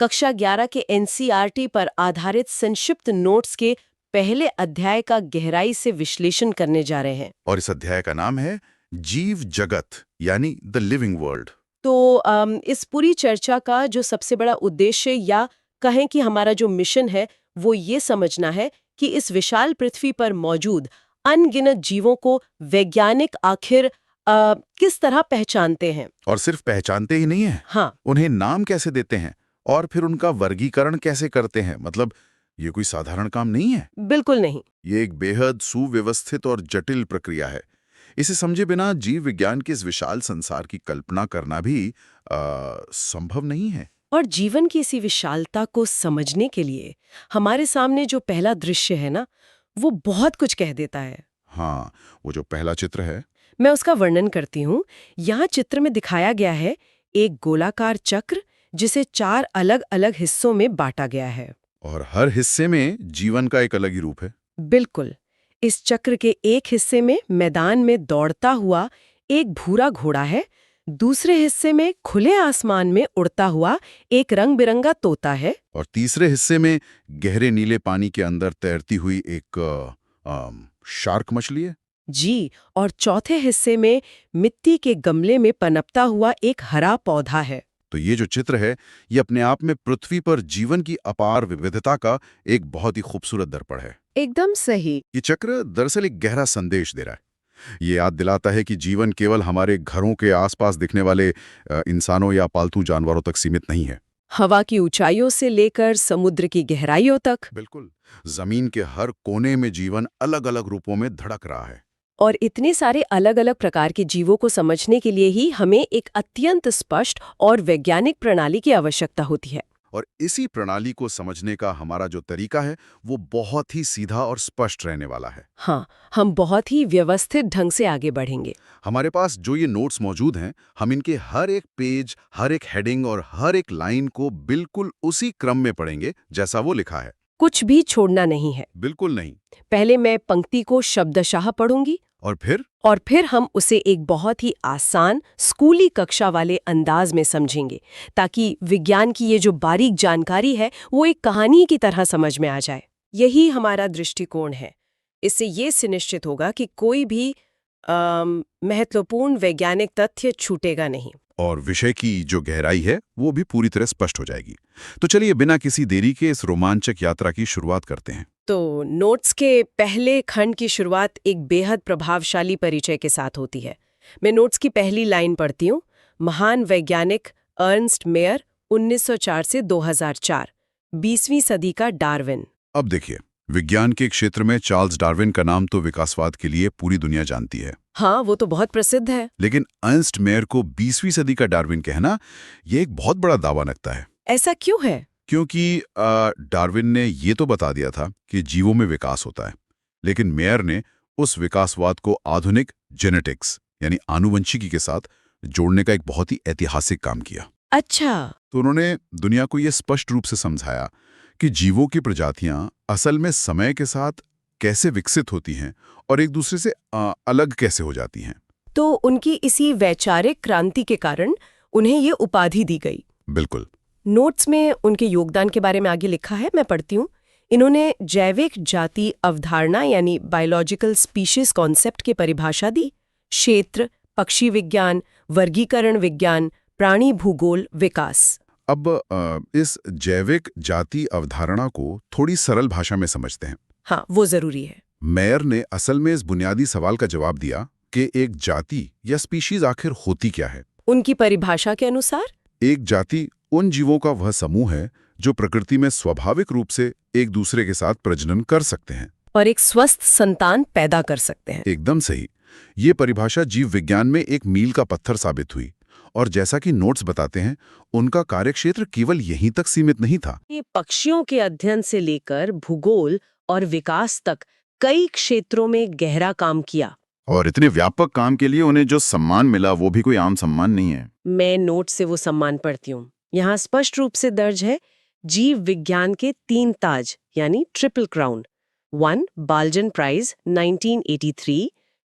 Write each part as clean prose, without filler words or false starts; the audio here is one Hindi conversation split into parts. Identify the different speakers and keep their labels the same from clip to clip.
Speaker 1: कक्षा 11 के एनसीईआरटी पर आधारित संक्षिप्त नोट्स के पहले अध्याय का गहराई से विश्लेषण करने जा रहे हैं।
Speaker 2: और इस अध्याय का नाम है जीव जगत यानी द लिविंग वर्ल्ड।
Speaker 1: तो इस पूरी चर्चा का जो सबसे बड़ा उद्देश्य या कहें कि हमारा जो मिशन है वो ये समझना है कि इस विशाल पृथ्वी पर मौजूद अनगिनत जीवों को वैज्ञानिक आखिर किस तरह पहचानते हैं।
Speaker 2: और सिर्फ पहचानते ही नहीं है,
Speaker 1: हाँ,
Speaker 2: उन्हें नाम कैसे देते हैं और फिर उनका वर्गीकरण कैसे करते हैं। मतलब ये कोई साधारण काम नहीं है।
Speaker 1: बिल्कुल नहीं।
Speaker 2: ये एक बेहद सुव्यवस्थित और जटिल प्रक्रिया है। इसे समझे बिना जीव विज्ञान के इस विशाल संसार की कल्पना करना भी संभव नहीं है।
Speaker 1: और जीवन की इसी विशालता को समझने के लिए हमारे सामने जो पहला दृश्य है ना, वो बहुत कुछ कह देता है।
Speaker 2: हाँ, वो जो पहला चित्र है।
Speaker 1: मैं उसका वर्णन करती हूँ। यहाँ चित्र में दिखाया गया है एक गोलाकार चक्र जिसे 4 अलग-अलग हिस्सों में बांटा गया है।
Speaker 2: और हर हिस्से में जीवन का एक अलग ही रूप है।
Speaker 1: बिल्कुल। इस चक्र के एक हिस्से में मैदान में दौड़ता हुआ एक भूरा घोड़ा है, दूसरे हिस्से में खुले आसमान में उड़ता हुआ एक रंग-बिरंगा तोता है,
Speaker 2: और तीसरे हिस्से में गहरे नीले पानी के अंदर तैरती हुई एक शार्क मछली है।
Speaker 1: जी, और चौथे हिस्से में मिट्टी के गमले में पनपता हुआ एक हरा पौधा है।
Speaker 2: तो ये जो चित्र है, ये अपने आप में पृथ्वी पर जीवन की अपार विविधता का एक बहुत ही खूबसूरत दर्पण है।
Speaker 1: एकदम सही।
Speaker 2: ये चक्र दरअसल एक गहरा संदेश दे रहा है। ये याद दिलाता है कि जीवन केवल हमारे घरों के आसपास दिखने वाले इंसानों या पालतू जानवरों तक सीमित नहीं है।
Speaker 1: हवा की ऊंचाइयों से लेकर समुद्र की गहराइयों तक।
Speaker 2: बिल्कुल, जमीन के हर कोने में जीवन अलग-अलग रूपों में धड़क रहा है।
Speaker 1: और इतने सारे अलग-अलग प्रकार के जीवों को समझने के लिए ही हमें एक अत्यंत स्पष्ट और वैज्ञानिक प्रणाली की आवश्यकता होती है।
Speaker 2: और इसी प्रणाली को समझने का हमारा जो तरीका है, वो बहुत ही सीधा और स्पष्ट रहने वाला है।
Speaker 1: हाँ, हम बहुत ही व्यवस्थित ढंग से आगे बढ़ेंगे।
Speaker 2: हमारे पास जो ये नोट्स मौजूद हैं, हम इनके हर एक पेज, हर एक हेडिंग और हर एक लाइन को बिल्कुल उसी क्रम में पढ़ेंगे जैसा वो लिखा है।
Speaker 1: कुछ भी छोड़ना नहीं है।
Speaker 2: बिल्कुल नहीं।
Speaker 1: पहले मैं पंक्ति को शब्दशः पढ़ूंगी
Speaker 2: और
Speaker 1: फिर हम उसे एक बहुत ही आसान स्कूली कक्षा वाले अंदाज में समझेंगे, ताकि विज्ञान की ये जो बारीक जानकारी है वो एक कहानी की तरह समझ में आ जाए। यही हमारा दृष्टिकोण है। इससे ये सुनिश्चित होगा कि कोई भी महत्वपूर्ण वैज्ञानिक तथ्य छूटेगा नहीं।
Speaker 2: और विषय की जो गहराई है, वो भी पूरी तरह स्पष्ट हो जाएगी। तो चलिए बिना किसी देरी के इस रोमांचक यात्रा की शुरुआत करते हैं।
Speaker 1: तो नोट्स के पहले खंड की शुरुआत एक बेहद प्रभावशाली परिचय के साथ होती है। मैं नोट्स की पहली लाइन पढ़ती हूँ। महान वैज्ञानिक अर्नस्ट मेयर, 1904 से 2004, 20वीं सदी का डार्विन।
Speaker 2: अब देखिए, विज्ञान के क्षेत्र में चार्ल्स डार्विन का नाम तो विकासवाद के लिए पूरी दुनिया जानती है।
Speaker 1: हाँ, वो तो बहुत प्रसिद्ध है।
Speaker 2: लेकिन अर्नस्ट मेयर को 20वीं सदी का डार्विन कहना, ये एक बहुत बड़ा दावा लगता है।
Speaker 1: ऐसा क्यों है?
Speaker 2: क्योंकि डार्विन ने ये तो बता दिया था कि जीवों में विकास होता है, लेकिन मेयर ने उस विकासवाद को आधुनिक जेनेटिक्स यानी आनुवंशिकी के साथ जोड़ने का एक बहुत ही ऐतिहासिक काम किया।
Speaker 1: अच्छा।
Speaker 2: तो उन्होंने दुनिया को ये स्पष्ट रूप से समझाया कि जीवों की प्रजातियां असल में समय के साथ कैसे विकसित होती हैं और एक दूसरे से अलग कैसे हो जाती हैं।
Speaker 1: तो उनकी इसी वैचारिक क्रांति के कारण उन्हें ये उपाधि दी गई।
Speaker 2: बिल्कुल।
Speaker 1: नोट्स में उनके योगदान के बारे में आगे लिखा है, मैं पढ़ती हूँ। इन्होंने जैविक जाति अवधारणा यानी बायोलॉजिकल स्पीशीज कॉन्सेप्ट की परिभाषा दी। क्षेत्र, पक्षी विज्ञान, वर्गीकरण विज्ञान, प्राणी भूगोल, विकास।
Speaker 2: अब इस जैविक जाति अवधारणा को थोड़ी सरल भाषा में समझते हैं।
Speaker 1: हाँ, वो जरूरी है।
Speaker 2: मेयर ने असल में इस बुनियादी सवाल का जवाब दिया कि एक जाति या स्पीशीज आखिर होती क्या है।
Speaker 1: उनकी परिभाषा के अनुसार
Speaker 2: एक जाति उन जीवों का वह समूह है जो प्रकृति में स्वाभाविक रूप से एक दूसरे के साथ प्रजनन कर सकते हैं
Speaker 1: और एक स्वस्थ संतान पैदा कर सकते हैं।
Speaker 2: एकदम सही। ये परिभाषा जीव विज्ञान में एक मील का पत्थर साबित हुई। और जैसा कि नोट्स बताते हैं, उनका कार्यक्षेत्र केवल यहीं तक सीमित नहीं था।
Speaker 1: ये पक्षियों के अध्ययन से लेकर भूगोल और विकास तक कई क्षेत्रों में गहरा काम किया।
Speaker 2: और इतने व्यापक काम के लिए उन्हें जो सम्मान मिला, वो भी कोई आम सम्मान नहीं है।
Speaker 1: मैं नोट से वो सम्मान पढ़ती हूँ। यहाँ स्पष्ट रूप से दर्ज है जीव विज्ञान के 3 ताज यानी triple crown. 1 Balzan prize 1983,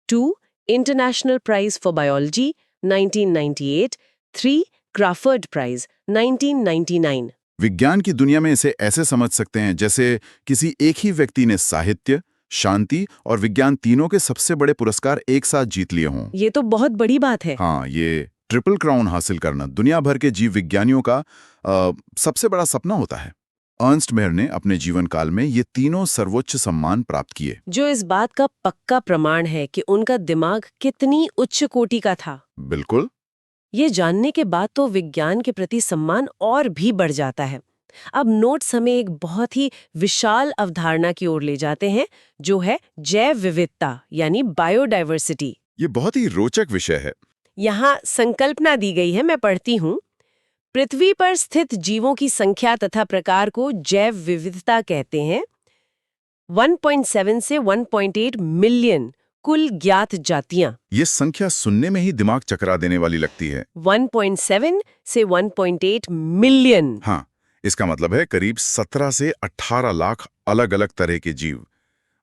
Speaker 1: 2 international prize for biology 1998, 3 Crafoord prize 1999।
Speaker 2: विज्ञान की दुनिया में इसे ऐसे समझ सकते हैं जैसे किसी एक ही व्यक्ति ने साहित्य, शांति और विज्ञान तीनों के सबसे बड़े पुरस्कार एक साथ जीत लिए हों।
Speaker 1: ये तो बहुत बड़ी बात है।
Speaker 2: हाँ, ये ट्रिपल क्राउन हासिल करना दुनिया भर के जीव विज्ञानियों का सबसे बड़ा सपना होता है। अर्नस्ट मेयर ने अपने जीवन काल में ये तीनों सर्वोच्च सम्मान प्राप्त किए।
Speaker 1: जो इस बात का पक्का प्रमाण है कि उनका दिमाग कितनी उच्च कोटि का था।
Speaker 2: बिल्कुल।
Speaker 1: ये जानने के बाद तो विज्ञान के प्रति सम्मान और भी बढ़ जाता है। अब नोट्स हमें एक बहुत ही विशाल अवधारणा की ओर ले जाते हैं, जो है जैव विविधता यानी बायोडायवर्सिटी।
Speaker 2: ये बहुत ही रोचक विषय है।
Speaker 1: यहाँ संकल्पना दी गई है, मैं पढ़ती हूँ। पृथ्वी पर स्थित जीवों की संख्या तथा प्रकार को जैव विविधता कहते हैं। 1.7 से 1.8 मिलियन कुल ज्ञात जातियां।
Speaker 2: ये संख्या सुनने में ही दिमाग चकरा देने वाली लगती है।
Speaker 1: 1.7 से 1.8 मिलियन।
Speaker 2: हाँ, इसका मतलब है करीब 17 से 18 लाख अलग-अलग तरह के जीव।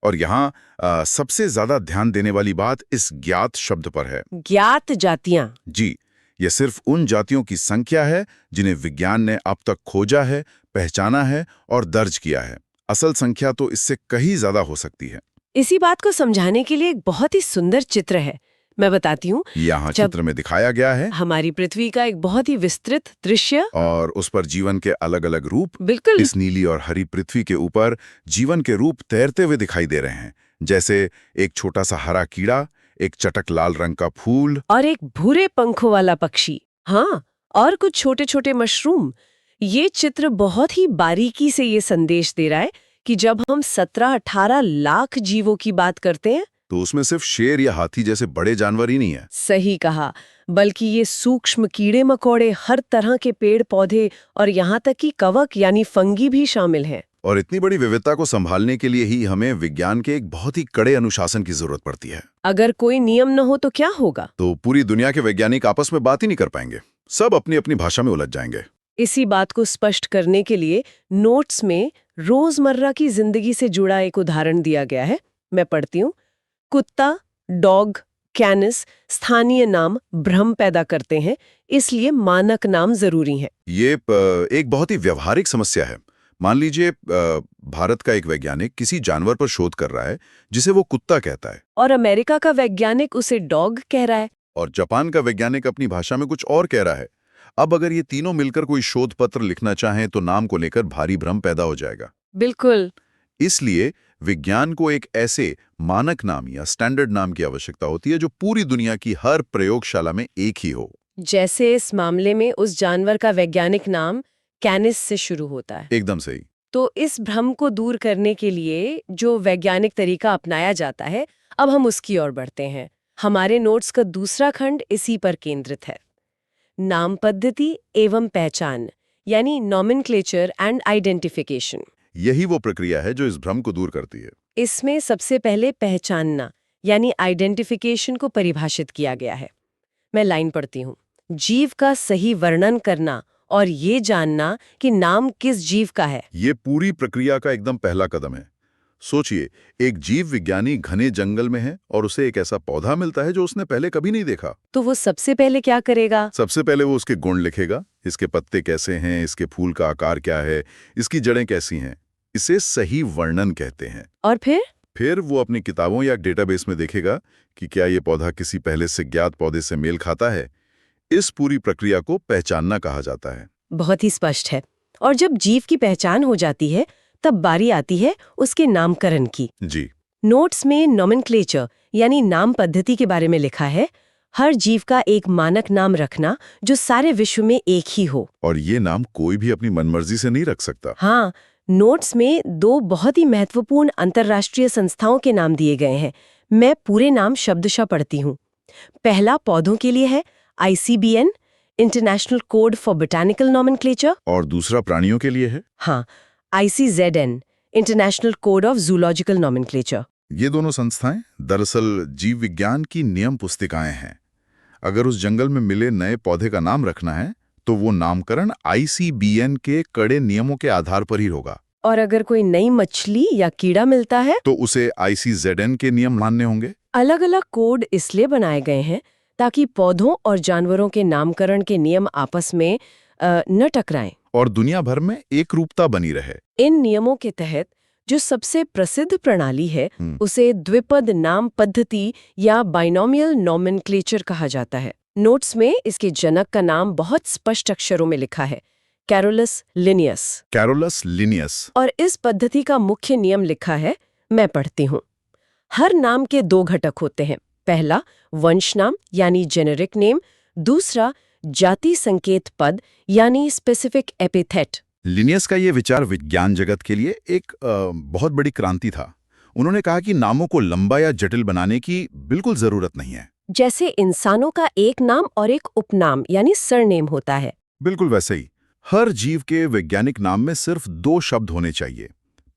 Speaker 2: और यहाँ सबसे ज्यादा ध्यान देने वाली बात इस ज्ञात शब्द पर है।
Speaker 1: ज्ञात जातियां।
Speaker 2: जी, ये सिर्फ उन जातियों की संख्या है जिन्हें विज्ञान ने अब तक खोजा है, पहचाना है और दर्ज किया है। असल संख्या तो इससे कहीं ज्यादा हो सकती है।
Speaker 1: इसी बात को समझाने के लिए एक बहुत ही सुंदर चित्र है, मैं बताती हूँ।
Speaker 2: यहाँ चित्र में दिखाया गया है
Speaker 1: हमारी पृथ्वी का एक बहुत ही विस्तृत दृश्य
Speaker 2: और उस पर जीवन के अलग-अलग रूप।
Speaker 1: बिल्कुल।
Speaker 2: इस नीली और हरी पृथ्वी के ऊपर जीवन के रूप तैरते हुए दिखाई दे रहे हैं, जैसे एक छोटा सा हरा कीड़ा, एक चटक लाल रंग का फूल
Speaker 1: और एक भूरे पंखों वाला पक्षी। हाँ, और कुछ छोटे छोटे मशरूम। ये चित्र बहुत ही बारीकी से ये संदेश दे रहा है कि जब हम 17-18 लाख जीवों की बात करते हैं
Speaker 2: तो उसमें सिर्फ शेर या हाथी जैसे बड़े जानवर ही नहीं है।
Speaker 1: सही कहा, बल्कि ये सूक्ष्म कीड़े मकोड़े, हर तरह के पेड़ पौधे और यहाँ तक कि कवक यानी फंगी भी शामिल हैं।
Speaker 2: और इतनी बड़ी विविधता को संभालने के लिए ही हमें विज्ञान के एक बहुत ही कड़े अनुशासन की जरूरत पड़ती है।
Speaker 1: अगर कोई नियम न हो तो क्या होगा?
Speaker 2: तो पूरी दुनिया के वैज्ञानिक आपस में बात ही नहीं कर पाएंगे, सब अपनी अपनी भाषा में उलझ जाएंगे।
Speaker 1: इसी बात को स्पष्ट करने के लिए नोट्स में रोजमर्रा की जिंदगी से जुड़ा एक उदाहरण दिया गया है, मैं पढ़ती हूँ। कुत्ता, डॉग, कैनिस स्थानीय नाम भ्रम पैदा करते हैं, इसलिए मानक नाम जरूरी हैं।
Speaker 2: ये एक बहुत ही व्यवहारिक समस्या है। मान लीजिए भारत का एक वैज्ञानिक किसी जानवर पर शोध कर रहा है जिसे वो कुत्ता कहता है,
Speaker 1: और अमेरिका का वैज्ञानिक उसे डॉग कह रहा है,
Speaker 2: और जापान का वैज्ञानिक अपनी भाषा में कुछ और कह रहा है। अब अगर ये तीनों मिलकर कोई शोध पत्र लिखना चाहें तो नाम को लेकर भारी भ्रम पैदा हो जाएगा।
Speaker 1: बिल्कुल।
Speaker 2: इसलिए विज्ञान को एक ऐसे मानक नाम या स्टैंडर्ड नाम की आवश्यकता होती है जो पूरी दुनिया की हर प्रयोगशाला में एक ही हो।
Speaker 1: जैसे इस मामले में उस जानवर का वैज्ञानिक नाम कैनिस से शुरू होता है।
Speaker 2: एकदम सही।
Speaker 1: तो इस भ्रम को दूर करने के लिए जो वैज्ञानिक तरीका अपनाया जाता है, अब हम उसकी ओर बढ़ते हैं। हमारे नोट्स का दूसरा खंड इसी पर केंद्रित है, नाम पद्धति एवं पहचान यानी नॉमेनक्लेचर एंड आइडेंटिफिकेशन।
Speaker 2: यही वो प्रक्रिया है जो इस भ्रम को दूर करती है।
Speaker 1: इसमें सबसे पहले पहचानना यानी आइडेंटिफिकेशन को परिभाषित किया गया है। मैं लाइन पढ़ती हूँ। जीव का सही वर्णन करना और ये जानना कि नाम किस जीव का है।
Speaker 2: ये पूरी प्रक्रिया का एकदम पहला कदम है। सोचिए, एक जीव विज्ञानी घने जंगल में है और उसे एक ऐसा पौधा मिलता है जो उसने पहले कभी नहीं देखा।
Speaker 1: तो वो सबसे पहले क्या करेगा?
Speaker 2: सबसे पहले वो उसके गुण लिखेगा, इसके पत्ते कैसे हैं, इसके फूल का आकार क्या है, इसकी जड़ें कैसी हैं। इसे सही वर्णन कहते हैं।
Speaker 1: और फिर
Speaker 2: वो अपनी किताबों या डेटाबेस में देखेगा कि क्या ये पौधा किसी पहले से ज्ञात पौधे से मेल खाता है। इस पूरी प्रक्रिया को पहचानना कहा जाता है।
Speaker 1: बहुत ही स्पष्ट है। और जब जीव की पहचान हो जाती है तब बारी आती है उसके नामकरण की।
Speaker 2: जी।
Speaker 1: नोट्स में नॉमेनक्लेचर यानी नाम पद्धति के बारे में लिखा है, हर जीव का एक मानक नाम रखना जो सारे विश्व में एक ही हो।
Speaker 2: और ये नाम कोई भी अपनी मनमर्जी से नहीं रख सकता।
Speaker 1: हाँ, नोट्स में 2 बहुत ही महत्वपूर्ण अंतर्राष्ट्रीय संस्थाओं के नाम दिए गए हैं। मैं पूरे नाम शब्दशः पढ़ती हूँ। पहला पौधों के लिए है ICBN international code for botanical nomenclature,
Speaker 2: और दूसरा प्राणियों के लिए है
Speaker 1: हाँ ICZN international code of zoological nomenclature.
Speaker 2: ये दोनों संस्थाएं दरअसल जीव विज्ञान की नियम पुस्तिकाएं हैं। अगर उस जंगल में मिले नए पौधे का नाम रखना है तो वो नामकरण ICBN के कड़े नियमों के आधार पर ही होगा।
Speaker 1: और अगर कोई नई मछली या कीड़ा मिलता है
Speaker 2: तो उसे ICZN के नियम मानने होंगे।
Speaker 1: अलग अलग कोड इसलिए बनाए गए हैं ताकि पौधों और जानवरों के नामकरण के नियम आपस में न टकराएं।
Speaker 2: और दुनिया भर में एक रूपता बनी रहे।
Speaker 1: इन नियमों के तहत जो सबसे प्रसिद्ध प्रणाली है
Speaker 2: हम्म।
Speaker 1: उसे द्विपद नाम पद्धति या बाइनोमियल नोमेनक्लेचर कहा जाता है। नोट्स में इसके जनक का नाम बहुत स्पष्ट अक्षरों में लिखा है, कैरोलस लिनियस।
Speaker 2: Carolus Linnaeus.
Speaker 1: और इस पद्धति का मुख्य नियम लिखा है, मैं पढ़ती हूँ। हर नाम के दो घटक होते हैं। पहला वंश नाम यानी जेनेरिक नेम, दूसरा जाति संकेत पद यानी स्पेसिफिक एपिथेट।
Speaker 2: लिनियस का ये विचार विज्ञान जगत के लिए एक बहुत बड़ी क्रांति था। उन्होंने कहा कि नामों को लंबा या जटिल बनाने की बिल्कुल जरूरत नहीं है।
Speaker 1: जैसे इंसानों का एक नाम और एक उपनाम यानी सरनेम होता है।
Speaker 2: बिल्कुल वैसे ही हर जीव के वैज्ञानिक नाम में सिर्फ 2 शब्द होने चाहिए।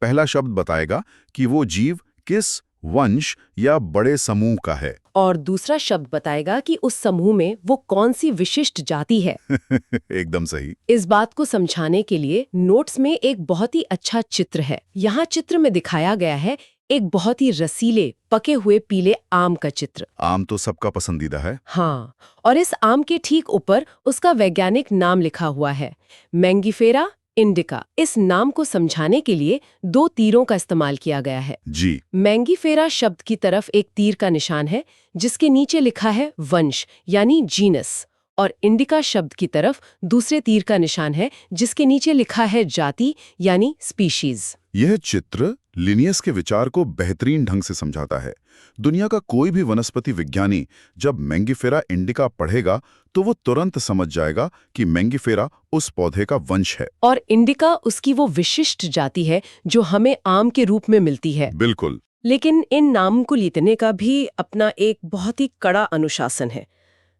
Speaker 2: पहला शब्द बताएगा कि वो जीव किस वंश या बड़े समूह का है
Speaker 1: और दूसरा शब्द बताएगा कि उस समूह में वो कौन सी विशिष्ट जाति है।
Speaker 2: एकदम सही।
Speaker 1: इस बात को समझाने के लिए नोट्स में एक बहुत ही अच्छा चित्र है। यहाँ चित्र में दिखाया गया है एक बहुत ही रसीले पके हुए पीले आम का चित्र।
Speaker 2: आम तो सबका पसंदीदा है।
Speaker 1: हाँ, और इस आम के ठीक ऊपर उसका वैज्ञानिक नाम लिखा हुआ है, मैंगीफेरा इंडिका। इस नाम को समझाने के लिए 2 तीरों का इस्तेमाल किया गया है।
Speaker 2: जी।
Speaker 1: मैंगीफेरा शब्द की तरफ एक तीर का निशान है जिसके नीचे लिखा है वंश यानी जीनस, और इंडिका शब्द की तरफ दूसरे तीर का निशान है जिसके नीचे लिखा है जाति यानी स्पीशीज।
Speaker 2: यह चित्र लिनियस के विचार को बेहतरीन ढंग से समझाता है। दुनिया का कोई भी वनस्पति विज्ञानी जब मैंगीफेरा इंडिका पढ़ेगा तो वो तुरंत समझ जाएगा कि मैंगीफेरा उस पौधे का वंश है
Speaker 1: और इंडिका उसकी वो विशिष्ट जाति है जो हमें आम के रूप में मिलती है।
Speaker 2: बिल्कुल।
Speaker 1: लेकिन इन नाम को लिखने का भी अपना एक बहुत ही कड़ा अनुशासन है।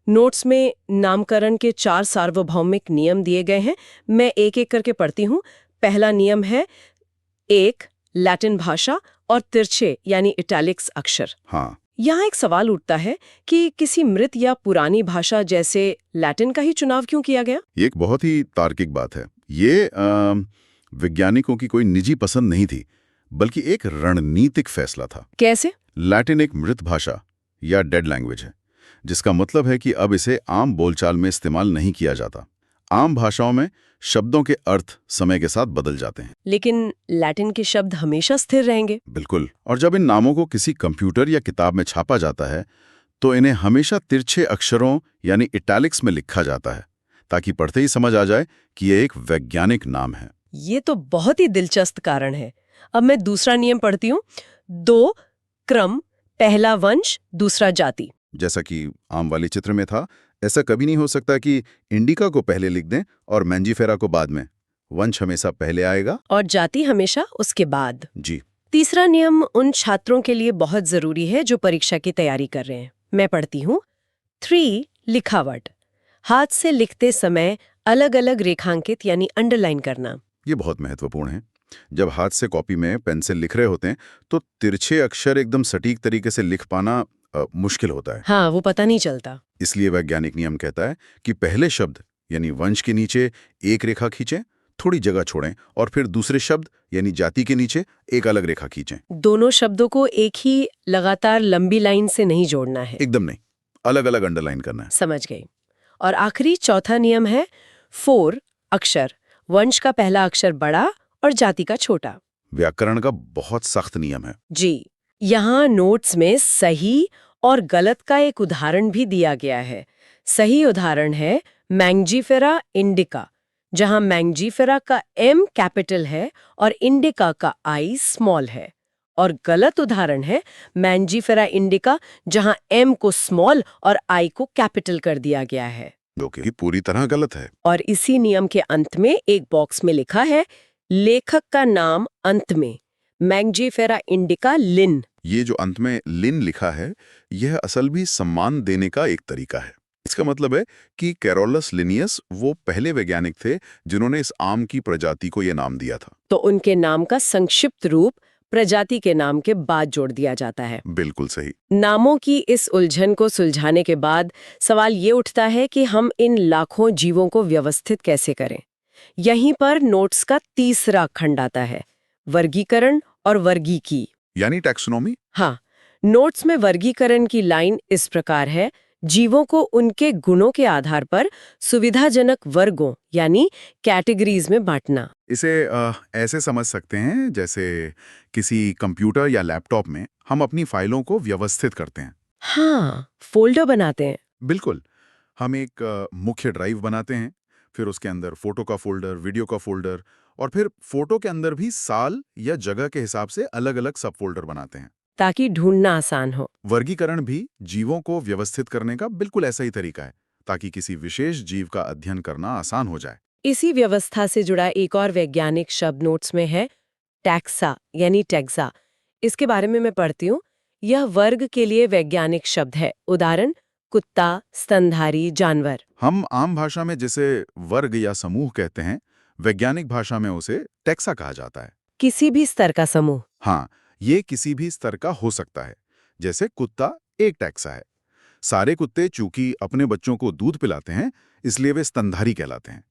Speaker 1: नोट्स में नामकरण के 4 सार्वभौमिक नियम दिए गए हैं। मैं एक एक करके पढ़ती हूँ। पहला नियम है 1 लैटिन भाषा और तिरछे यानी इटैलिक्स अक्षर।
Speaker 2: हाँ।
Speaker 1: यहाँ एक सवाल उठता है कि किसी मृत या पुरानी भाषा जैसे लैटिन का ही चुनाव क्यों किया गया?
Speaker 2: ये एक बहुत ही तार्किक बात है। ये वैज्ञानिकों की कोई निजी पसंद नहीं थी, बल्कि एक रणनीतिक फैसला था।
Speaker 1: कैसे?
Speaker 2: लैटिन एक मृत भाषा या डेड लैंग्वेज है, जिसका मतलब है कि अब इसे आम बोलचाल में इस्तेमाल नहीं किया जाता। आम भाषाओं में शब्दों के अर्थ समय के साथ बदल जाते हैं।
Speaker 1: लेकिन लैटिन के शब्द हमेशा स्थिर रहेंगे।
Speaker 2: बिल्कुल। और जब इन नामों को किसी कंप्यूटर या किताब में छापा जाता है तो इन्हें हमेशा तिरछे अक्षरों यानी इटैलिक्स में लिखा जाता है, ताकि पढ़ते ही समझ आ जाए कि यह एक वैज्ञानिक नाम है।
Speaker 1: ये तो बहुत ही दिलचस्प कारण है। अब मैं दूसरा नियम पढ़ती हूँ। 2 क्रम, पहला वंश, दूसरा जाति।
Speaker 2: जैसा कि आम वाले चित्र में था, ऐसा कभी नहीं हो सकता कि इंडिका को पहले लिख दें और मैंजीफेरा को बाद में। वंश हमेशा पहले आएगा
Speaker 1: और जाति हमेशा उसके बाद।
Speaker 2: जी।
Speaker 1: तीसरा नियम उन छात्रों के लिए बहुत जरूरी है जो परीक्षा की तैयारी कर रहे हैं। मैं पढ़ती हूँ। 3 लिखावट, हाथ से लिखते समय अलग अलग रेखांकित यानी अंडरलाइन करना।
Speaker 2: ये बहुत महत्वपूर्ण है। जब हाथ से कॉपी में पेन से लिख रहे होते हैं तो तिरछे अक्षर एकदम सटीक तरीके से लिख पाना मुश्किल होता है।
Speaker 1: हाँ, वो पता नहीं चलता।
Speaker 2: इसलिए वैज्ञानिक नियम कहता है कि पहले शब्द यानी वंश के नीचे एक रेखा खींचें, थोड़ी जगह छोड़ें, और फिर दूसरे शब्द यानी जाति के नीचे एक अलग रेखा खींचें।
Speaker 1: दोनों शब्दों को एक ही लगातार लंबी लाइन से नहीं जोड़ना है।
Speaker 2: एकदम नहीं, अलग अलग अंडरलाइन करना है।
Speaker 1: समझ गई। और आखिरी चौथा नियम है 4 अक्षर, वंश का पहला अक्षर बड़ा और जाति का छोटा।
Speaker 2: व्याकरण का बहुत सख्त नियम है।
Speaker 1: जी। यहाँ नोट्स में सही और गलत का एक उदाहरण भी दिया गया है। सही उदाहरण है मैंगीफेरा इंडिका, जहाँ मैंगीफेरा का M कैपिटल है और इंडिका का I स्मॉल है। और गलत उदाहरण है मैंगीफेरा इंडिका, जहाँ M को स्मॉल और I को कैपिटल कर दिया गया है,
Speaker 2: जो कि पूरी तरह गलत है।
Speaker 1: और इसी नियम के अंत में एक बॉक्स में लिखा है लेखक का नाम अंत में मैंगीफेरा इंडिका लिन।
Speaker 2: ये जो अंत में लिन लिखा है, यह असल भी सम्मान देने का एक तरीका है। इसका मतलब है कि कैरोलस लिनियस वो पहले वैज्ञानिक थे जिन्होंने इस आम की प्रजाति को यह नाम दिया था।
Speaker 1: तो उनके नाम का संक्षिप्त रूप प्रजाति के नाम के बाद जोड़ दिया जाता है।
Speaker 2: बिल्कुल सही।
Speaker 1: नामों की इस उलझन को सुलझाने के बाद सवाल ये उठता है कि हम इन लाखों जीवों को व्यवस्थित कैसे करें। यहीं पर नोट्स का तीसरा खंड आता है, वर्गीकरण और वर्गीकी,
Speaker 2: यानी टैक्सोनॉमी।
Speaker 1: हाँ, नोट्स में वर्गीकरण की लाइन इस प्रकार है: जीवों को उनके गुणों के आधार पर सुविधाजनक वर्गों यानी कैटेगरीज में बांटना।
Speaker 2: इसे ऐसे समझ सकते हैं जैसे किसी कंप्यूटर या लैपटॉप में हम अपनी फाइलों को व्यवस्थित करते हैं।
Speaker 1: हाँ, फोल्डर बनाते हैं।
Speaker 2: बिल्कुल। हम एक मुख्य ड्राइव बनाते हैं, फिर उसके अंदर फोटो का फोल्डर, वीडियो का फोल्डर, और फिर फोटो के अंदर भी साल या जगह के हिसाब से अलग-अलग सब फोल्डर बनाते हैं।
Speaker 1: ताकि ढूंढना आसान हो।
Speaker 2: वर्गीकरण भी जीवों को व्यवस्थित करने का बिल्कुल ऐसा ही तरीका है, ताकि किसी विशेष जीव का अध्ययन करना आसान हो जाए।
Speaker 1: इसी व्यवस्था से जुड़ा एक और वैज्ञानिक शब्द नोट्स में है, टैक्सा यानी टैक्सा। इसके बारे में मैं पढ़ती हूँ। यह वर्ग के लिए वैज्ञानिक शब्द है। उदाहरण, कुत्ता, स्तनधारी जानवर।
Speaker 2: हम आम भाषा में जिसे वर्ग या समूह कहते हैं, वैज्ञानिक भाषा में उसे टैक्सा कहा जाता है।
Speaker 1: किसी भी स्तर का समूह।
Speaker 2: हाँ, ये किसी भी स्तर का हो सकता है। जैसे कुत्ता एक टैक्सा है। सारे कुत्ते चूंकि अपने बच्चों को दूध पिलाते हैं, इसलिए वे स्तनधारी कहलाते हैं।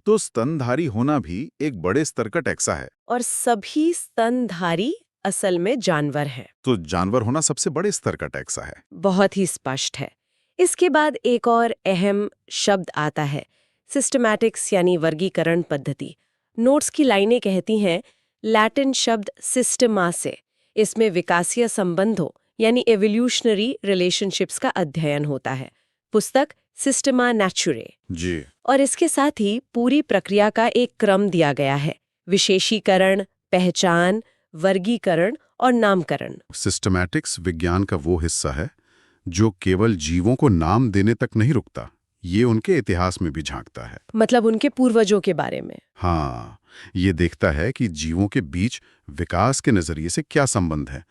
Speaker 2: तो स्तनधारी होना भी एक बड़े स्तर का टैक्सा है।
Speaker 1: और सभी स्तनधारी असल में जानवर हैं।
Speaker 2: तो जानवर होना सबसे बड़े स्तर का टैक्सा है।
Speaker 1: बहुत ही स्पष्ट है। इसके बाद एक और अहम शब्द आता है, सिस्टमैटिक्स यानी वर्गीकरण पद्धति। नोट्स की लाइनें कहती हैं, लैटिन शब्द सिस्टमा से। इसमें विकासीय संबंधों यानी एवोल्यूशनरी रिलेशनशिप्स का अध्ययन होता है। पुस्तक सिस्टमा नेचुरे।
Speaker 2: जी।
Speaker 1: और इसके साथ ही पूरी प्रक्रिया का एक क्रम दिया गया है, विशेषीकरण, पहचान, वर्गीकरण और नामकरण।
Speaker 2: सिस्टमैटिक्स विज्ञान का वो हिस्सा है जो केवल जीवों को नाम देने तक नहीं रुकता, ये उनके इतिहास में भी झांकता है।
Speaker 1: मतलब उनके पूर्वजों के बारे में।
Speaker 2: हाँ, ये देखता है कि जीवों के बीच विकास के नजरिए से क्या संबंध है।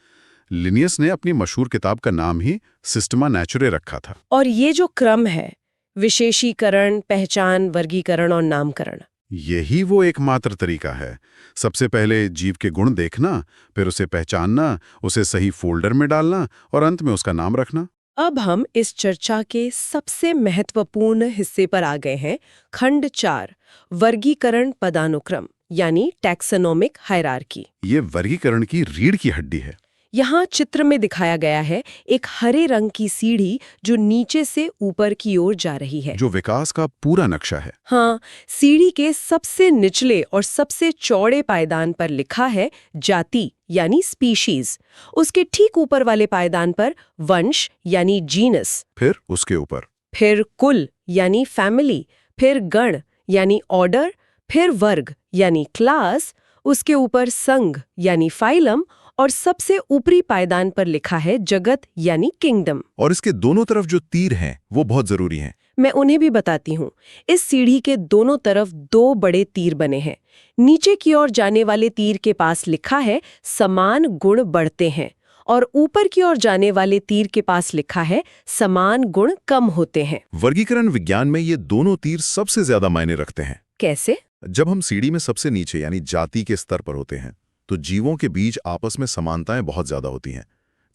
Speaker 2: लिनियस ने अपनी मशहूर किताब का नाम ही सिस्टमा नेचुरे रखा था।
Speaker 1: और ये जो क्रम है, विशेषीकरण, पहचान, वर्गीकरण और नामकरण,
Speaker 2: यही वो एकमात्र तरीका है। सबसे पहले जीव के गुण देखना, फिर उसे पहचानना, उसे सही फोल्डर में डालना और अंत में उसका नाम रखना।
Speaker 1: अब हम इस चर्चा के सबसे महत्वपूर्ण हिस्से पर आ गए हैं, खंड 4, वर्गीकरण पदानुक्रम यानी टैक्सोनॉमिक हायरार्की।
Speaker 2: ये वर्गीकरण की रीढ़ की हड्डी है।
Speaker 1: यहाँ चित्र में दिखाया गया है एक हरे रंग की सीढ़ी जो नीचे से ऊपर की ओर जा रही है,
Speaker 2: जो विकास का पूरा नक्शा है।
Speaker 1: हाँ, सीढ़ी के सबसे निचले और सबसे चौड़े पायदान पर लिखा है जाति यानी स्पीशीज। उसके ठीक ऊपर वाले पायदान पर वंश यानी जीनस,
Speaker 2: फिर उसके ऊपर
Speaker 1: फिर कुल यानी फैमिली, फिर गण यानी ऑर्डर, फिर वर्ग यानी क्लास, उसके ऊपर संघ यानी फाइलम, और सबसे ऊपरी पायदान पर लिखा है जगत यानी किंगडम।
Speaker 2: और इसके दोनों तरफ जो तीर हैं वो बहुत जरूरी हैं।
Speaker 1: मैं उन्हें भी बताती हूँ। इस सीढ़ी के दोनों तरफ 2 बड़े तीर बने हैं। नीचे की ओर जाने वाले तीर के पास लिखा है समान गुण बढ़ते हैं, और ऊपर की ओर जाने वाले तीर के पास लिखा है समान गुण कम होते हैं।
Speaker 2: वर्गीकरण विज्ञान में ये दोनों तीर सबसे ज्यादा मायने रखते हैं।
Speaker 1: कैसे?
Speaker 2: जब हम सीढ़ी में सबसे नीचे यानी जाति के स्तर पर होते हैं, तो जीवों के बीच आपस में समानताएं बहुत ज्यादा होती हैं।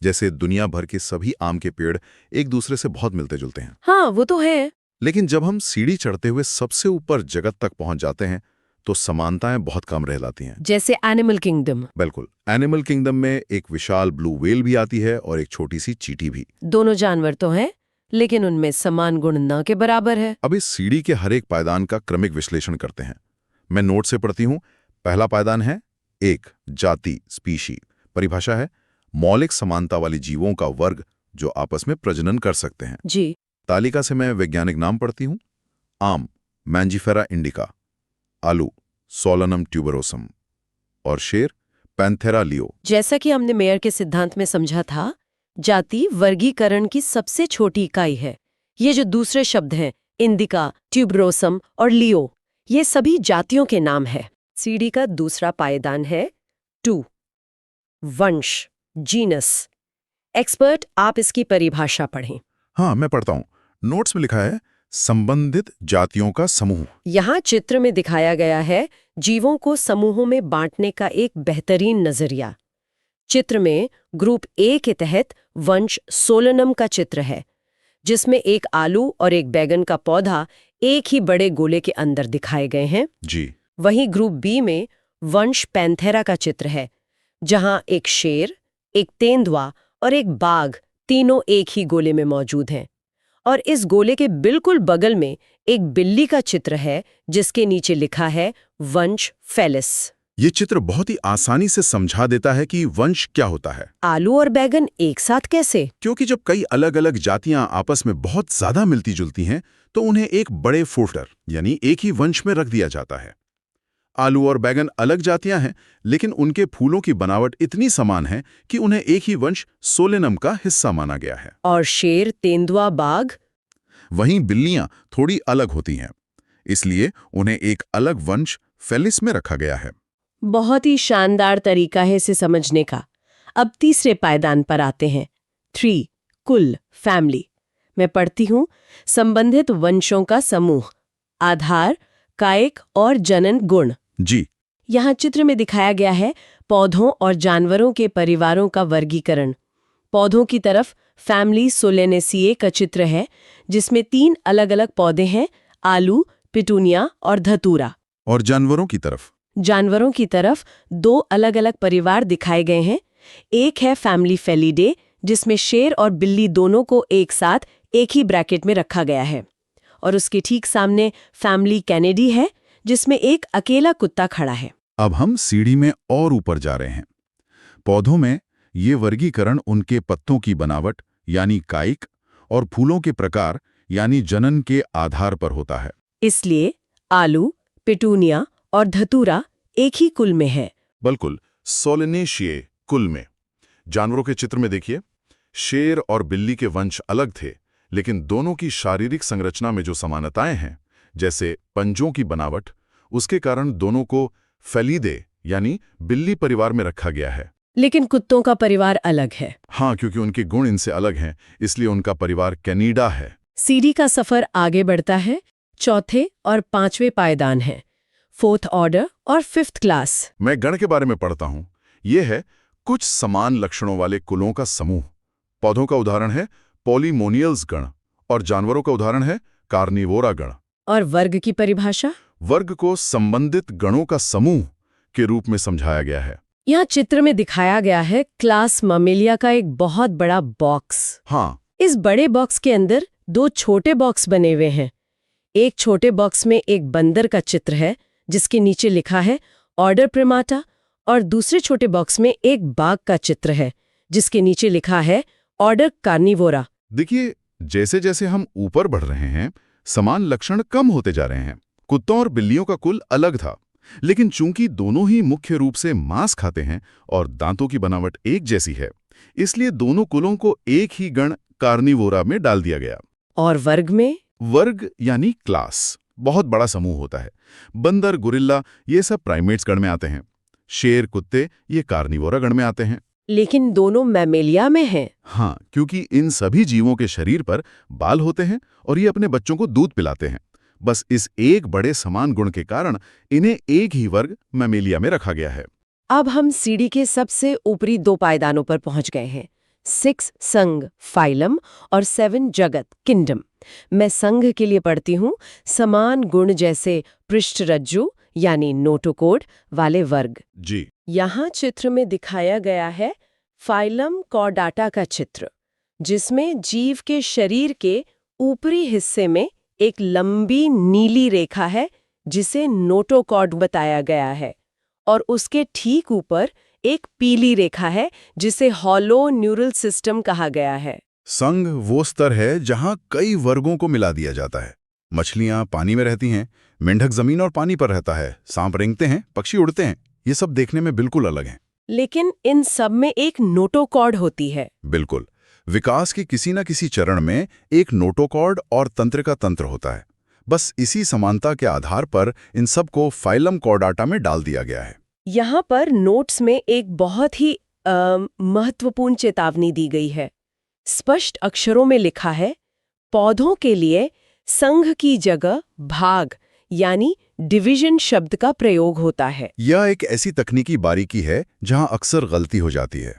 Speaker 2: जैसे दुनिया भर के सभी आम के पेड़ एक दूसरे से बहुत मिलते जुलते हैं।
Speaker 1: हाँ, वो तो है।
Speaker 2: लेकिन जब हम सीढ़ी चढ़ते हुए सबसे ऊपर जगत तक पहुंच जाते हैं, तो समानताएं बहुत कम रह जाती हैं।
Speaker 1: जैसे एनिमल किंगडम।
Speaker 2: बिल्कुल। एनिमल किंगडम में एक विशाल ब्लू व्हेल भी आती है और एक छोटी सी चींटी भी।
Speaker 1: दोनों जानवर तो हैं, लेकिन उनमें समान गुण न के बराबर है।
Speaker 2: अब इस सीढ़ी के हर एक पायदान का क्रमिक विश्लेषण करते हैं। मैं नोट से पढ़ती हूँ। पहला पायदान है 1, जाति, स्पीशी। परिभाषा है मौलिक समानता वाली जीवों का वर्ग जो आपस में प्रजनन कर सकते हैं।
Speaker 1: जी।
Speaker 2: तालिका से मैं वैज्ञानिक नाम पढ़ती हूँ। आम, मैंजीफेरा इंडिका। आलू, सोलनम ट्यूबरोसम। और शेर, पैंथेरा लियो।
Speaker 1: जैसा कि हमने मेयर के सिद्धांत में समझा था, जाति वर्गीकरण की सबसे छोटी इकाई है। ये जो दूसरे शब्द हैं, इंडिका, ट्यूबरोसम और लियो, ये सभी जातियों के नाम है। सीढ़ी का दूसरा पायदान है 2, वंश, जीनस। एक्सपर्ट, आप इसकी परिभाषा पढ़ें।
Speaker 2: हाँ, मैं पढ़ता हूँ। नोट्स में लिखा है संबंधित जातियों का समूह।
Speaker 1: यहाँ चित्र में दिखाया गया है जीवों को समूहों में बांटने का एक बेहतरीन नजरिया। चित्र में ग्रुप ए के तहत वंश सोलनम का चित्र है, जिसमें एक आलू और एक बैगन का पौधा एक ही बड़े गोले के अंदर दिखाए गए हैं।
Speaker 2: जी।
Speaker 1: वहीं ग्रुप बी में वंश पैंथेरा का चित्र है, जहां एक शेर, एक तेंदुआ और एक बाघ तीनों एक ही गोले में मौजूद हैं। और इस गोले के बिल्कुल बगल में एक बिल्ली का चित्र है जिसके नीचे लिखा है वंश फेलिस।
Speaker 2: ये चित्र बहुत ही आसानी से समझा देता है कि वंश क्या होता है।
Speaker 1: आलू और बैगन एक साथ कैसे?
Speaker 2: क्योंकि जब कई अलग अलग जातियां आपस में बहुत ज्यादा मिलती जुलती हैं तो उन्हें एक बड़े फोल्डर यानी एक ही वंश में रख दिया जाता है। आलू और बैगन अलग जातियां हैं, लेकिन उनके फूलों की बनावट इतनी समान है कि उन्हें एक ही वंश सोलेनम का हिस्सा माना गया है।
Speaker 1: और शेर, तेंदुआ, बाघ?
Speaker 2: वहीं बिल्लियां थोड़ी अलग होती हैं, इसलिए उन्हें एक अलग वंश फेलिस में रखा गया है।
Speaker 1: बहुत ही शानदार तरीका है इसे समझने का। अब तीसरे पायदान पर आते हैं। 3 कुल, फैमिली। मैं पढ़ती हूँ, संबंधित वंशों का समूह, आधार, कायिक और जनन गुण।
Speaker 2: जी।
Speaker 1: यहाँ चित्र में दिखाया गया है पौधों और जानवरों के परिवारों का वर्गीकरण। पौधों की तरफ फैमिली सोलेनेसिए का चित्र है जिसमें 3 अलग-अलग पौधे हैं, आलू, पिटूनिया और धतूरा।
Speaker 2: और जानवरों की तरफ?
Speaker 1: जानवरों की तरफ 2 अलग-अलग परिवार दिखाए गए हैं। एक है फैमिली फेलिडे जिसमें शेर और बिल्ली दोनों को एक साथ एक ही ब्रैकेट में रखा गया है, और उसके ठीक सामने फैमिली कैनेडी है जिसमें एक अकेला कुत्ता खड़ा है।
Speaker 2: अब हम सीढ़ी में और ऊपर जा रहे हैं। पौधों में ये वर्गीकरण उनके पत्तों की बनावट यानी कायिक और फूलों के प्रकार यानी जनन के आधार पर होता है।
Speaker 1: इसलिए आलू, पिटूनिया और धतूरा एक ही कुल में है।
Speaker 2: बिल्कुल, सोलेनेशिए कुल में। जानवरों के चित्र में देखिए, शेर और बिल्ली के वंश अलग थे, लेकिन दोनों की शारीरिक संरचना में जो समानताएं हैं, जैसे पंजों की बनावट, उसके कारण दोनों को फेलिडे यानी बिल्ली परिवार में रखा गया है।
Speaker 1: लेकिन कुत्तों का परिवार अलग है।
Speaker 2: हाँ, क्योंकि उनके गुण इनसे अलग हैं, इसलिए उनका परिवार कैनिडा है।
Speaker 1: सीढ़ी का सफर आगे बढ़ता है। चौथे और 5वें पायदान हैं, 4th ऑर्डर और 5th क्लास।
Speaker 2: मैं गण के बारे में पढ़ता हूँ। यह है कुछ समान लक्षणों वाले कुलों का समूह। पौधों का उदाहरण है पॉलीमोनियल्स गण और जानवरों का उदाहरण है कार्निवोरा गण।
Speaker 1: और वर्ग की परिभाषा?
Speaker 2: वर्ग को संबंधित गणों का समूह के रूप में समझाया गया है।
Speaker 1: यहाँ चित्र में दिखाया गया है क्लास ममेलिया का एक बहुत बड़ा बॉक्स।
Speaker 2: हाँ।
Speaker 1: इस बड़े बॉक्स के अंदर 2 छोटे बॉक्स बने हुए हैं। एक छोटे बॉक्स में एक बंदर का चित्र है जिसके नीचे लिखा है ऑर्डर प्रिमाटा, और दूसरे छोटे बॉक्स में एक बाघ का चित्र है जिसके नीचे लिखा है ऑर्डर कार्निवोरा।
Speaker 2: देखिए, जैसे जैसे हम ऊपर बढ़ रहे हैं, समान लक्षण कम होते जा रहे हैं। कुत्तों और बिल्लियों का कुल अलग था, लेकिन चूंकि दोनों ही मुख्य रूप से मांस खाते हैं और दांतों की बनावट एक जैसी है, इसलिए दोनों कुलों को एक ही गण कार्निवोरा में डाल दिया गया।
Speaker 1: और वर्ग में?
Speaker 2: वर्ग यानी क्लास बहुत बड़ा समूह होता है। बंदर, गुरिल्ला ये सब प्राइमेट्स गण में आते हैं। शेर, कुत्ते ये कार्निवोरा गण में आते हैं।
Speaker 1: लेकिन दोनों मैमेलिया में हैं।
Speaker 2: हाँ, क्योंकि इन सभी जीवों के शरीर पर बाल होते हैं और ये अपने बच्चों को दूध पिलाते हैं। बस इस एक बड़े समान गुण के कारण इन्हें एक ही वर्ग मैमेलिया में रखा गया है।
Speaker 1: अब हम सीढ़ी के सबसे ऊपरी 2 पायदानों पर पहुंच गए हैं। 6 संघ, फाइलम और 7 जगत, किंगडम। मैं संघ के लिए पढ़ती हूँ, समान गुण जैसे पृष्ठरज्जु यानी नोटोकोड वाले वर्ग।
Speaker 2: जी।
Speaker 1: यहाँ चित्र में दिखाया गया है फाइलम कॉर्डाटा का चित्र, जिसमें जीव के शरीर के ऊपरी हिस्से में एक लंबी नीली रेखा है जिसे नोटोकॉर्ड बताया गया है, और उसके ठीक ऊपर एक पीली रेखा है जिसे हॉलो न्यूरल सिस्टम कहा गया है।
Speaker 2: संघ वो स्तर है जहां कई वर्गों को मिला दिया जाता है। मछलियां पानी में रहती हैं, मेंढक जमीन और पानी पर रहता है, सांप रेंगते हैं, पक्षी उड़ते हैं। ये सब देखने में बिल्कुल अलग हैं।
Speaker 1: लेकिन इन सब में एक नोटोकॉर्ड होती है।
Speaker 2: बिल्कुल। विकास के किसी न किसी चरण में एक नोटोकॉर्ड और तंत्रिका तंत्र होता है। बस इसी समानता के आधार पर इन सबको फाइलम कॉर्डाटा में डाल दिया गया है।
Speaker 1: यहाँ पर नोट्स में एक बहुत ही महत्वपूर्ण चेतावनी दी गई है। स्पष्ट अक्षरों में लिखा है, पौधों के लिए संघ की जगह भाग यानी डिवीजन शब्द का प्रयोग होता है।
Speaker 2: यह एक ऐसी तकनीकी बारीकी है जहां अक्सर गलती हो जाती है।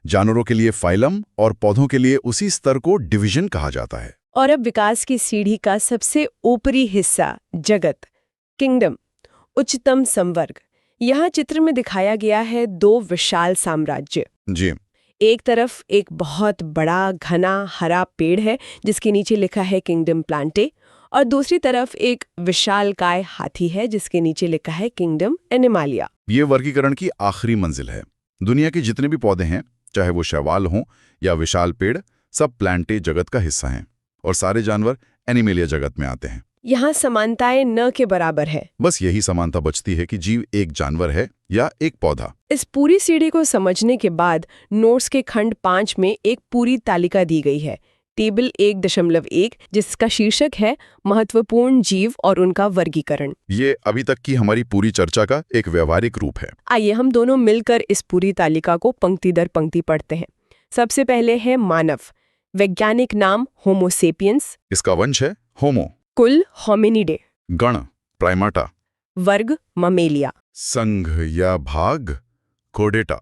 Speaker 2: जानवरों के लिए फाइलम और पौधों के लिए उसी स्तर को डिवीजन कहा जाता है।
Speaker 1: और अब विकास की सीढ़ी का सबसे ऊपरी हिस्सा, जगत, किंगडम, उच्चतम संवर्ग। यहाँ चित्र में दिखाया गया है 2 विशाल साम्राज्य।
Speaker 2: जी।
Speaker 1: एक तरफ एक बहुत बड़ा घना हरा पेड़ है जिसके नीचे लिखा है किंगडम प्लांटे, और दूसरी तरफ एक विशालकाय हाथी है जिसके नीचे लिखा है किंगडम एनिमालिया।
Speaker 2: ये वर्गीकरण की आखिरी मंजिल है। दुनिया के जितने भी पौधे हैं, चाहे वो शैवाल हों या विशाल पेड़, सब प्लांटे जगत का हिस्सा हैं और सारे जानवर एनिमेलिया जगत में आते हैं।
Speaker 1: यहाँ समानताएं न के बराबर है।
Speaker 2: बस यही समानता बचती है कि जीव एक जानवर है या एक पौधा।
Speaker 1: इस पूरी सीढ़ी को समझने के बाद नोट्स के खंड 5 में एक पूरी तालिका दी गई है, टेबल 1.1, जिसका शीर्षक है महत्वपूर्ण जीव और उनका वर्गीकरण।
Speaker 2: ये अभी तक की हमारी पूरी चर्चा का एक व्यवहारिक रूप है।
Speaker 1: आइए हम दोनों मिलकर इस पूरी तालिका को पंक्ति दर पंक्ति पढ़ते हैं। सबसे पहले है मानव। वैज्ञानिक नाम होमो सेपियंस।
Speaker 2: इसका वंश है होमो।
Speaker 1: कुल होमिनिडे।
Speaker 2: गण प्राइमाटा।
Speaker 1: वर्ग ममेलिया।
Speaker 2: संघ या भाग कोडेटा।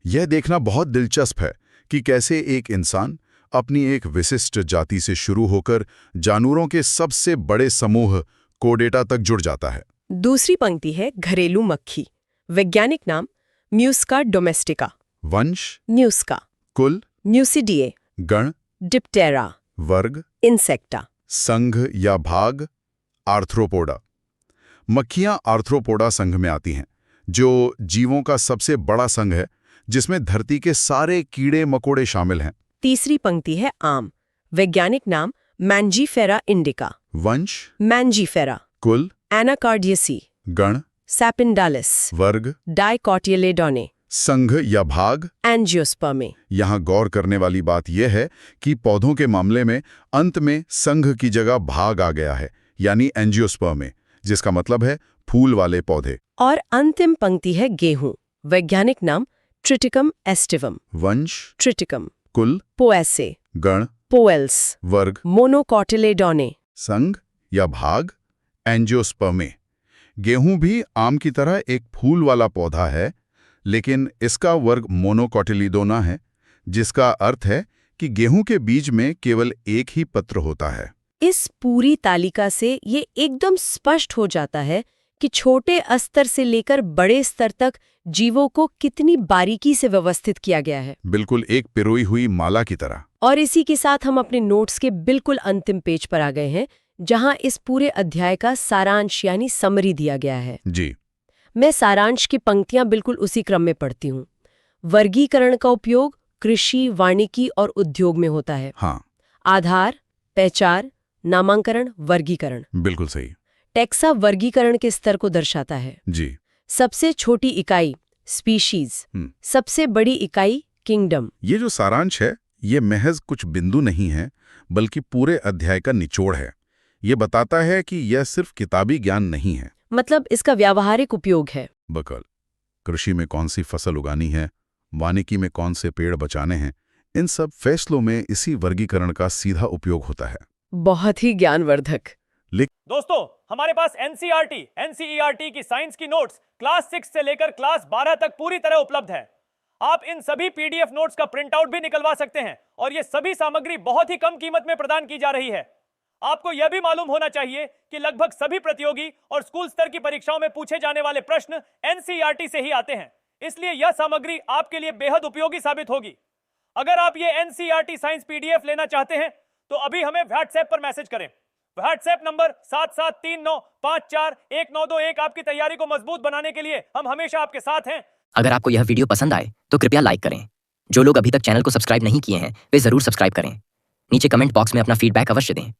Speaker 2: यह देखना बहुत दिलचस्प है कि कैसे एक इंसान अपनी एक विशिष्ट जाति से शुरू होकर जानवरों के सबसे बड़े समूह कोडेटा तक जुड़ जाता है।
Speaker 1: दूसरी पंक्ति है घरेलू मक्खी। वैज्ञानिक नाम म्यूस्का डोमेस्टिका।
Speaker 2: वंश
Speaker 1: म्यूस्का।
Speaker 2: कुल
Speaker 1: म्यूसिडिए।
Speaker 2: गण
Speaker 1: डिप्टेरा।
Speaker 2: वर्ग
Speaker 1: इंसेक्टा।
Speaker 2: संघ या भाग आर्थ्रोपोडा। मक्खियां आर्थ्रोपोडा संघ में आती हैं, जो जीवों का सबसे बड़ा संघ है, जिसमें धरती के सारे कीड़े मकोड़े शामिल हैं।
Speaker 1: तीसरी पंक्ति है आम। वैज्ञानिक नाम मैंजीफेरा इंडिका।
Speaker 2: वंश
Speaker 1: मैंजीफेरा।
Speaker 2: कुल
Speaker 1: एनाकार्डियसी।
Speaker 2: गण
Speaker 1: सैपिंडालिस।
Speaker 2: वर्ग
Speaker 1: डाइकोटिलेडोने।
Speaker 2: संघ या भाग
Speaker 1: एंजियोस्पर्मे।
Speaker 2: यहाँ गौर करने वाली बात यह है कि पौधों के मामले में अंत में संघ की जगह भाग आ गया है, यानी एंजियोस्पर्मे, जिसका मतलब है फूल वाले पौधे।
Speaker 1: और अंतिम पंक्ति है गेहूं। वैज्ञानिक नाम ट्रिटिकम एस्टिवम।
Speaker 2: वंश
Speaker 1: ट्रिटिकम।
Speaker 2: कुल
Speaker 1: पोएसे।
Speaker 2: गण
Speaker 1: पोएल्स।
Speaker 2: वर्ग
Speaker 1: मोनोकोटिलेडोने।
Speaker 2: संघ या भाग एंजियोस्पर्मे। गेहूं भी आम की तरह एक फूल वाला पौधा है, लेकिन इसका वर्ग मोनोकोटिलिडोना है, जिसका अर्थ है कि गेहूं के बीज में केवल एक ही पत्र होता है।
Speaker 1: इस पूरी तालिका से ये एकदम स्पष्ट हो जाता है कि छोटे स्तर से लेकर बड़े स्तर तक जीवों को कितनी बारीकी से व्यवस्थित किया गया है।
Speaker 2: बिल्कुल एक पिरोई हुई माला की तरह।
Speaker 1: और इसी के साथ हम अपने नोट्स के बिल्कुल अंतिम पेज पर आ गए हैं, जहां इस पूरे अध्याय का सारांश यानी समरी दिया गया है।
Speaker 2: जी।
Speaker 1: मैं सारांश की पंक्तियां बिल्कुल उसी क्रम में पढ़ती हूँ। वर्गीकरण का उपयोग कृषि, वानिकी और उद्योग में होता है।
Speaker 2: हाँ।
Speaker 1: आधार, पहचान, नामांकन, वर्गीकरण।
Speaker 2: बिल्कुल सही।
Speaker 1: टैक्सा वर्गीकरण के स्तर को दर्शाता है।
Speaker 2: जी।
Speaker 1: सबसे छोटी इकाई स्पीशीज, सबसे बड़ी इकाई किंगडम।
Speaker 2: ये जो सारांश है, ये महज कुछ बिंदु नहीं है, बल्कि पूरे अध्याय का निचोड़ है। ये बताता है कि यह सिर्फ किताबी ज्ञान नहीं है,
Speaker 1: मतलब इसका व्यावहारिक उपयोग है।
Speaker 2: बकल कृषि में कौन सी फसल उगानी है, वानिकी में कौन से पेड़ बचाने हैं, इन सब फैसलों में इसी वर्गीकरण का सीधा उपयोग होता है।
Speaker 1: बहुत ही ज्ञानवर्धक।
Speaker 3: दोस्तों, हमारे पास एनसीईआरटी, एनसीईआरटी की साइंस की नोट्स क्लास 6 से लेकर क्लास 12 तक पूरी तरह उपलब्ध है। आप इन सभी पीडीएफ नोट्स का प्रिंट आउट भी निकलवा सकते हैं और ये सभी सामग्री बहुत ही कम कीमत में प्रदान की जा रही है। आपको यह भी मालूम होना चाहिए कि लगभग सभी प्रतियोगी और स्कूल स्तर की परीक्षाओं में पूछे जाने वाले प्रश्न एनसीईआरटी से ही आते हैं, इसलिए यह सामग्री आपके लिए बेहद उपयोगी साबित होगी। अगर आप ये एनसीईआरटी साइंस पीडीएफ लेना चाहते हैं तो अभी हमें व्हाट्सएप पर मैसेज करें। WhatsApp number 7739541921। आपकी तैयारी को मजबूत बनाने के लिए हम हमेशा आपके साथ हैं।
Speaker 4: अगर आपको यह वीडियो पसंद आए तो कृपया लाइक करें। जो लोग अभी तक चैनल को सब्सक्राइब नहीं किए हैं वे जरूर सब्सक्राइब करें। नीचे कमेंट बॉक्स में अपना फीडबैक अवश्य दें।